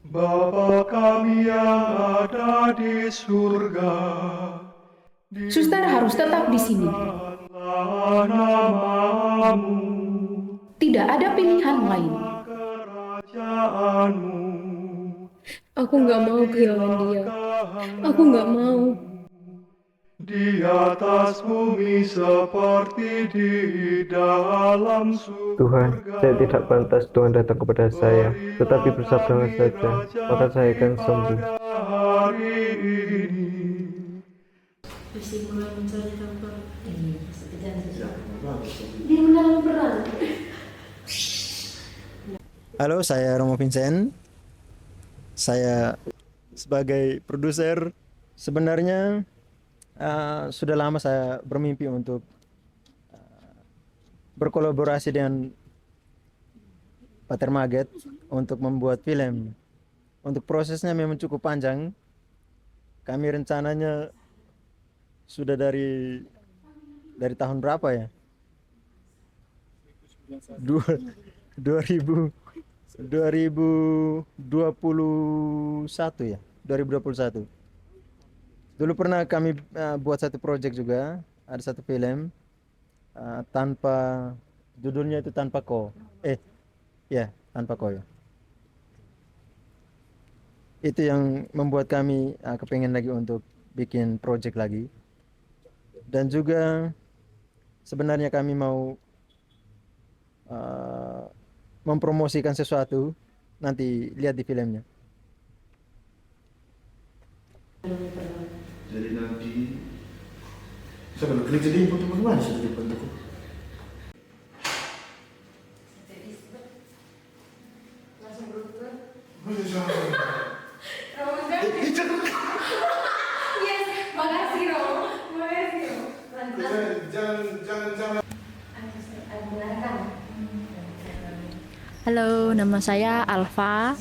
Bapa kami yang ada di surga, Suster harus tetap di sini. dimuliakanlah namamu, Tidak ada pilihan lain. kerajaanmu, Aku nggak mau kehilangan dia. jadilah Aku nggak mau. di atas bumi seperti di dalam Tuhan, saya surga. tidak pantas Tuhan datang kepada saya, tetapi Berilah bersabdalah kami saja, maka saya akan rajani sembuh. pada hari ini. Masih mulai mencari tanpa. Halo, saya Romo Vincent. Saya sebagai produser. Sebenarnya sudah lama saya bermimpi untuk berkolaborasi dengan Pater Maget untuk membuat film. Untuk prosesnya memang cukup panjang. Kami rencananya sudah dari tahun berapa ya? 2000 2021 ya, 2021. Dulu pernah kami buat satu project juga, ada satu film tanpa judulnya itu tanpa ko. Ya, tanpa ko ya. Itu yang membuat kami kepengen lagi untuk bikin project lagi. Dan juga sebenarnya kami mau mempromosikan sesuatu, nanti lihat di filmnya. Jadi nanti saya kalau klik jadi info teman-teman sudah dibantu. Halo, nama saya Alfa,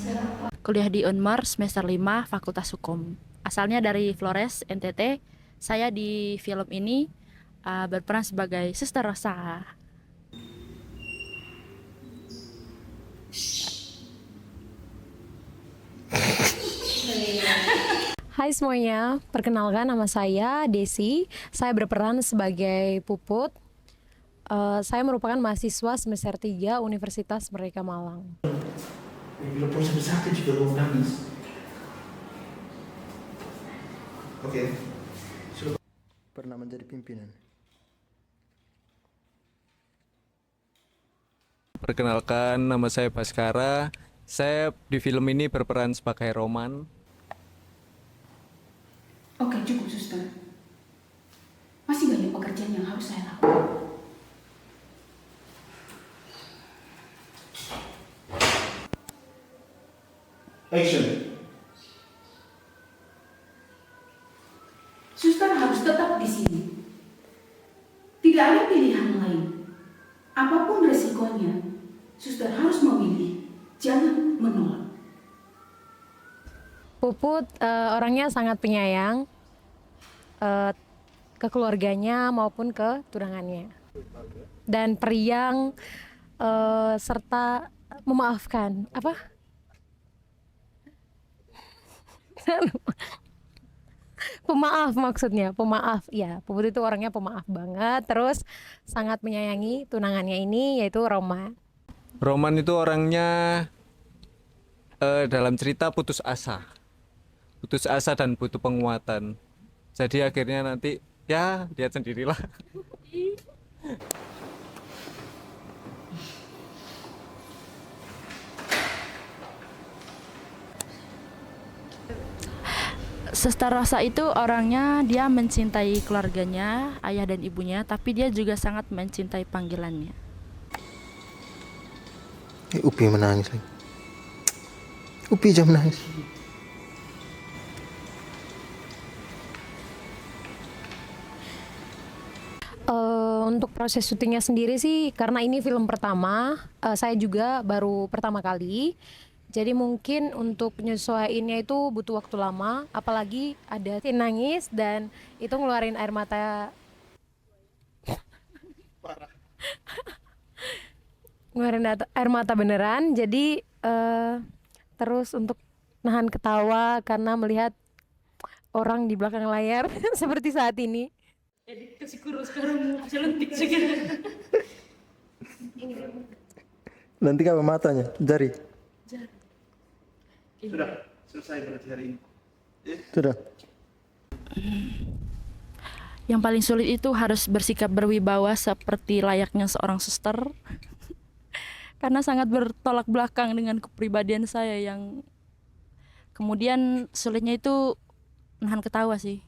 kuliah di Unmar semester 5 Fakultas Hukum. Asalnya dari Flores, NTT. Saya di film ini berperan sebagai Suster Rosa. Hai semuanya, perkenalkan nama saya Desi. Saya berperan sebagai Puput. Saya merupakan mahasiswa semester 3 Universitas Merdeka Malang. Bila pun sebesar itu juga mau nangis. Oke. Pernah menjadi pimpinan. Perkenalkan, nama saya Baskara. Saya di film ini berperan sebagai Roman. Oke, cukup suster. Masih banyak pekerjaan yang harus saya lakukan. Action. Suster harus tetap di sini. Tidak ada pilihan lain. Apapun resikonya, suster harus memilih. Jangan menolak. Puput orangnya sangat penyayang ke keluarganya maupun ke tunangannya. Dan periang serta memaafkan. Pemaaf maksudnya, pemaaf ya. Puput itu orangnya pemaaf banget, terus sangat menyayangi tunangannya ini yaitu Roma. Roman itu orangnya dalam cerita putus asa dan butuh penguatan. Jadi akhirnya nanti ya lihat sendirilah. Suster Rosa itu orangnya dia mencintai keluarganya, ayah dan ibunya, tapi dia juga sangat mencintai panggilannya. Upi menangis lagi. Upi jangan menangis. Untuk proses syutingnya sendiri sih, karena ini film pertama, saya juga baru pertama kali. Jadi mungkin untuk nyesuaiinnya itu butuh waktu lama, apalagi ada scene nangis dan itu ngeluarin air mata. Ngeluarin air mata beneran. Jadi terus untuk nahan ketawa karena melihat orang di belakang layar seperti saat ini. Edit kasih kurus sekarang mau celentik juga. Nanti apa matanya? Jari. Sudah selesai berarti hari ini. Sudah. Yang paling sulit itu harus bersikap berwibawa seperti layaknya seorang suster. Karena sangat bertolak belakang dengan kepribadian saya yang kemudian sulitnya itu nahan ketawa sih.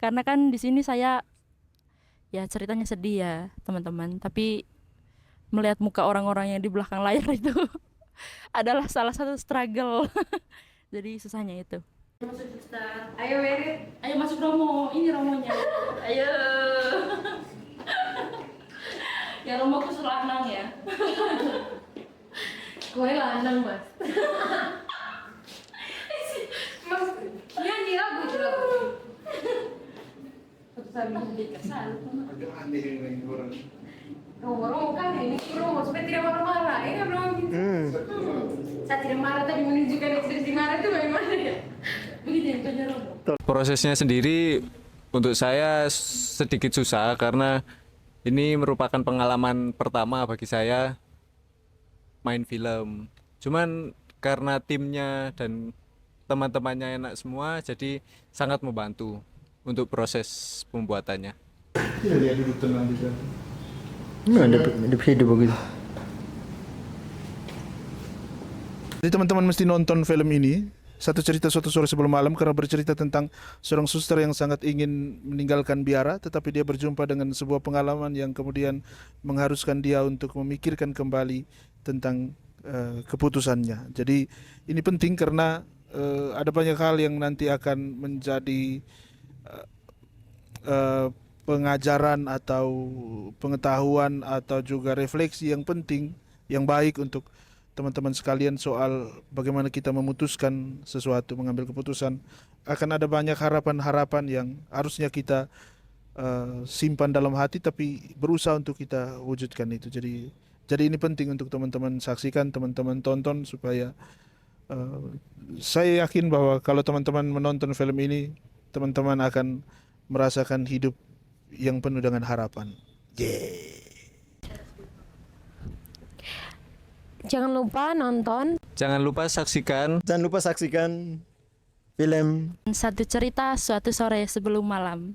Karena kan di sini saya ya ceritanya sedih ya teman-teman, tapi melihat muka orang-orang yang di belakang layar itu adalah salah satu struggle. Jadi susahnya itu. Masuk Ustaz. Ayo Werit. Ayo masuk Romo. Ini Romonya. Ayo. Ya Romo ku selanang ya. Gue lanang mas. Mas, nyanyi lagu itu lagu. Agak aneh ini orang. Romo kan ini Romo supaya tidak marah-marah. Ya kan Romo gitu. Saya tidak marah tapi menunjukkan ekspresi marah itu bagaimana ya? Begitu yang punya Romo. Prosesnya sendiri untuk saya sedikit susah karena ini merupakan pengalaman pertama bagi saya main film. Cuman karena timnya dan teman-temannya enak semua, jadi sangat membantu untuk proses pembuatannya. Ya dia duduk tenang di sana. Ada hidup begitu. Jadi teman-teman mesti nonton film ini. Satu cerita suatu sore sebelum malam, karena bercerita tentang seorang suster yang sangat ingin meninggalkan biara, tetapi dia berjumpa dengan sebuah pengalaman yang kemudian mengharuskan dia untuk memikirkan kembali tentang keputusannya. Jadi ini penting karena ada banyak hal yang nanti akan menjadi pengajaran atau pengetahuan atau juga refleksi yang penting, yang baik untuk teman-teman sekalian soal bagaimana kita memutuskan sesuatu, mengambil keputusan. Akan ada banyak harapan-harapan yang harusnya kita simpan dalam hati tapi berusaha untuk kita wujudkan itu. Jadi ini penting untuk teman-teman saksikan, teman-teman tonton supaya saya yakin bahwa kalau teman-teman menonton film ini, teman-teman akan merasakan hidup yang penuh dengan harapan. Jangan lupa nonton. Jangan lupa saksikan Jangan lupa saksikan film Satu cerita suatu sore sebelum malam.